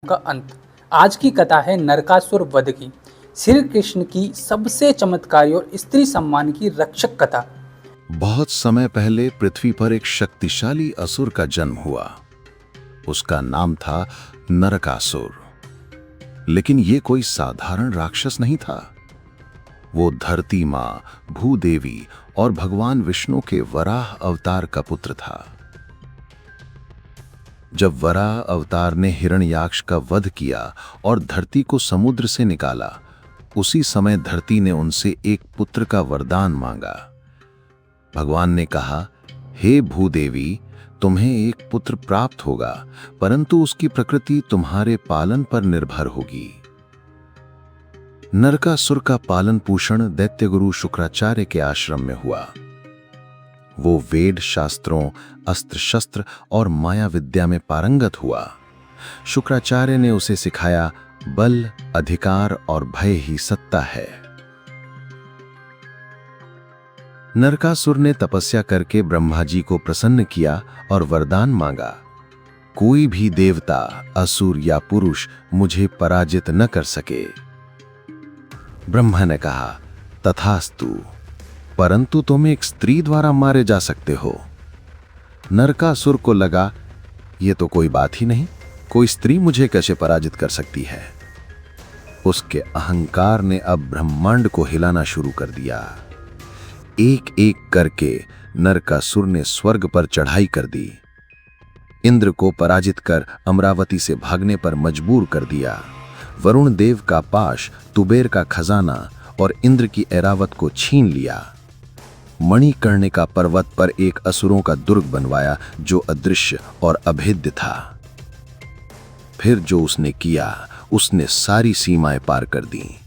का अंत। आज की कथा है नरकासुर वध की, श्री कृष्ण की सबसे चमत्कारी और स्त्री सम्मान की रक्षक कथा। बहुत समय पहले पृथ्वी पर एक शक्तिशाली असुर का जन्म हुआ। उसका नाम था नरकासुर। लेकिन ये कोई साधारण राक्षस नहीं था। वो धरती माँ, भूदेवी और भगवान विष्णु के वराह अवतार का पुत्र था। जब वराह अवतार ने हिरण्याक्ष का वध किया और धरती को समुद्र से निकाला, उसी समय धरती ने उनसे एक पुत्र का वरदान मांगा। भगवान ने कहा, हे भूदेवी, तुम्हें एक पुत्र प्राप्त होगा, परंतु उसकी प्रकृति तुम्हारे पालन पर निर्भर होगी। नरकासुर का पालन पोषण दैत्यगुरु शुक्राचार्य के आश्रम में हुआ। वो वेद शास्त्रों, अस्त्र शस्त्र और माया विद्या में पारंगत हुआ। शुक्राचार्य ने उसे सिखाया, बल, अधिकार और भय ही सत्ता है। नरकासुर ने तपस्या करके ब्रह्मा जी को प्रसन्न किया और वरदान मांगा, कोई भी देवता, असुर या पुरुष मुझे पराजित न कर सके। ब्रह्मा ने कहा, तथास्तु, परंतु तुम एक स्त्री द्वारा मारे जा सकते हो। नरकासुर को लगा, यह तो कोई बात ही नहीं, कोई स्त्री मुझे कैसे पराजित कर सकती है। उसके अहंकार ने अब ब्रह्मांड को हिलाना शुरू कर दिया। एक एक करके नरकासुर ने स्वर्ग पर चढ़ाई कर दी। इंद्र को पराजित कर अमरावती से भागने पर मजबूर कर दिया। वरुण देव का पाश, कुबेर का खजाना और इंद्र की ऐरावत को छीन लिया। मणिकर्णिका पर्वत पर एक असुरों का दुर्ग बनवाया जो अदृश्य और अभेद्य था। फिर जो उसने किया, उसने सारी सीमाएं पार कर दी।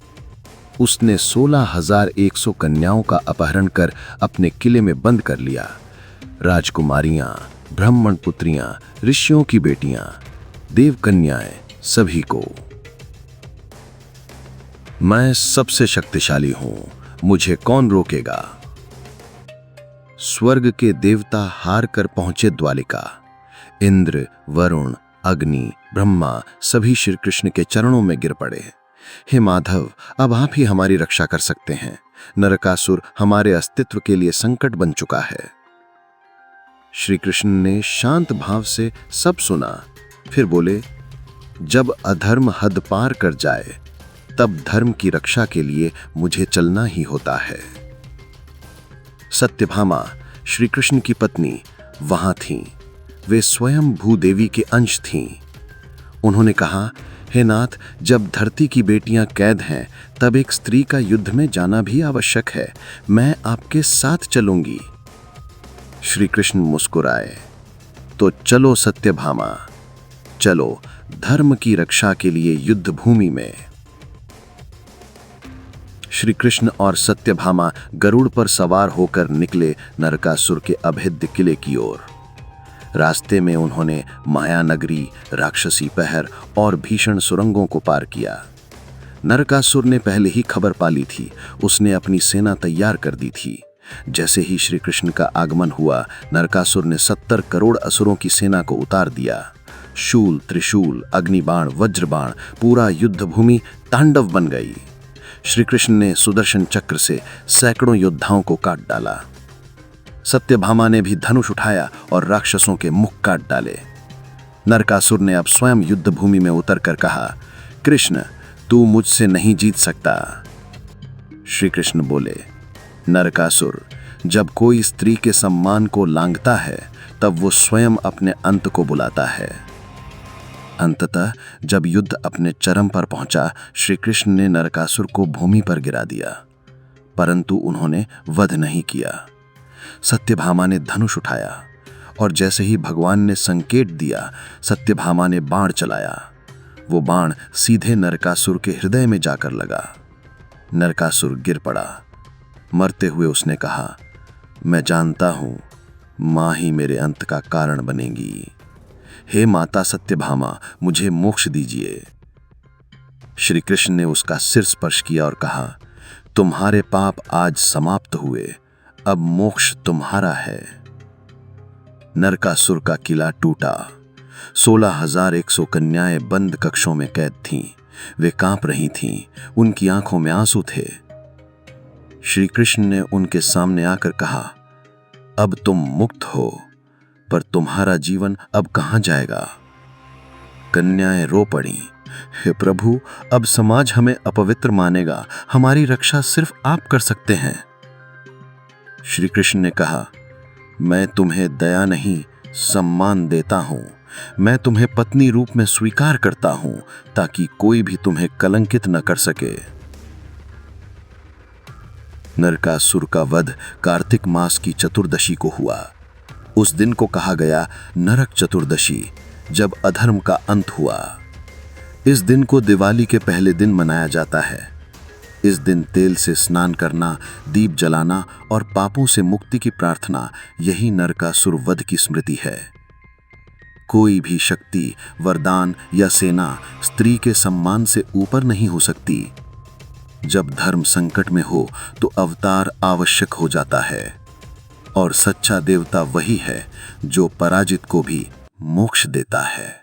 उसने 16,100 कन्याओं का अपहरण कर अपने किले में बंद कर लिया। राजकुमारियां, ब्राह्मण पुत्रियां, ऋषियों की बेटियां, देव कन्याएं, सभी को। मैं सबसे शक्तिशाली हूं, मुझे कौन रोकेगा। स्वर्ग के देवता हार कर पहुंचे द्वालिका। इंद्र, वरुण, अग्नि, ब्रह्मा सभी श्री कृष्ण के चरणों में गिर पड़े। हे माधव, अब आप ही हमारी रक्षा कर सकते हैं। नरकासुर हमारे अस्तित्व के लिए संकट बन चुका है। श्री कृष्ण ने शांत भाव से सब सुना, फिर बोले, जब अधर्म हद पार कर जाए, तब धर्म की रक्षा के लिए मुझे चलना ही होता है। सत्यभामा, श्री कृष्ण की पत्नी, वहां थीं। वे स्वयं भूदेवी के अंश थीं। उन्होंने कहा, हे नाथ, जब धरती की बेटियां कैद हैं, तब एक स्त्री का युद्ध में जाना भी आवश्यक है। मैं आपके साथ चलूंगी। श्री कृष्ण मुस्कुराए, तो चलो सत्यभामा, चलो धर्म की रक्षा के लिए युद्ध भूमि में। श्री कृष्ण और सत्यभामा गरुड़ पर सवार होकर निकले नरकासुर के अभेद्य किले की ओर। रास्ते में उन्होंने माया नगरी, राक्षसी पहर और भीषण सुरंगों को पार किया। नरकासुर ने पहले ही खबर पाली थी। उसने अपनी सेना तैयार कर दी थी। जैसे ही श्री कृष्ण का आगमन हुआ, नरकासुर ने 70 करोड़ असुरों की सेना को उतार दिया। शूल, त्रिशूल, अग्निबाण, वज्रबाण, पूरा युद्ध भूमि तांडव बन गई। श्री कृष्ण ने सुदर्शन चक्र से सैकड़ों योद्धाओं को काट डाला। सत्यभामा ने भी धनुष उठाया और राक्षसों के मुख काट डाले। नरकासुर ने अब स्वयं युद्ध भूमि में उतरकर कहा, कृष्ण, तू मुझसे नहीं जीत सकता। श्री कृष्ण बोले, नरकासुर, जब कोई स्त्री के सम्मान को लांघता है, तब वो स्वयं अपने अंत को बुलाता है। अंततः जब युद्ध अपने चरम पर पहुंचा, श्री कृष्ण ने नरकासुर को भूमि पर गिरा दिया, परंतु उन्होंने वध नहीं किया। सत्यभामा ने धनुष उठाया और जैसे ही भगवान ने संकेत दिया, सत्यभामा ने बाण चलाया। वो बाण सीधे नरकासुर के हृदय में जाकर लगा। नरकासुर गिर पड़ा। मरते हुए उसने कहा, मैं जानता हूं, मां ही मेरे अंत का कारण बनेगी। हे माता सत्यभामा, मुझे मोक्ष दीजिए। श्री कृष्ण ने उसका सिर स्पर्श किया और कहा, तुम्हारे पाप आज समाप्त हुए, अब मोक्ष तुम्हारा है। नरकासुर का किला टूटा। 16,100 कन्याएं बंद कक्षों में कैद थीं। वे कांप रही थीं, उनकी आंखों में आंसू थे। श्री कृष्ण ने उनके सामने आकर कहा, अब तुम मुक्त हो, पर तुम्हारा जीवन अब कहां जाएगा? कन्याएं रो पड़ीं, हे प्रभु, अब समाज हमें अपवित्र मानेगा, हमारी रक्षा सिर्फ आप कर सकते हैं। श्री कृष्ण ने कहा, मैं तुम्हें दया नहीं, सम्मान देता हूं। मैं तुम्हें पत्नी रूप में स्वीकार करता हूं, ताकि कोई भी तुम्हें कलंकित न कर सके। नरकासुर का वध कार्तिक मास की चतुर्दशी को हुआ। उस दिन को कहा गया नरक चतुर्दशी, जब अधर्म का अंत हुआ। इस दिन को दिवाली के पहले दिन मनाया जाता है। इस दिन तेल से स्नान करना, दीप जलाना और पापों से मुक्ति की प्रार्थना, यही नरकासुर वध की स्मृति है। कोई भी शक्ति, वरदान या सेना स्त्री के सम्मान से ऊपर नहीं हो सकती। जब धर्म संकट में हो तो अवतार आवश्यक हो जाता है, और सच्चा देवता वही है जो पराजित को भी मोक्ष देता है।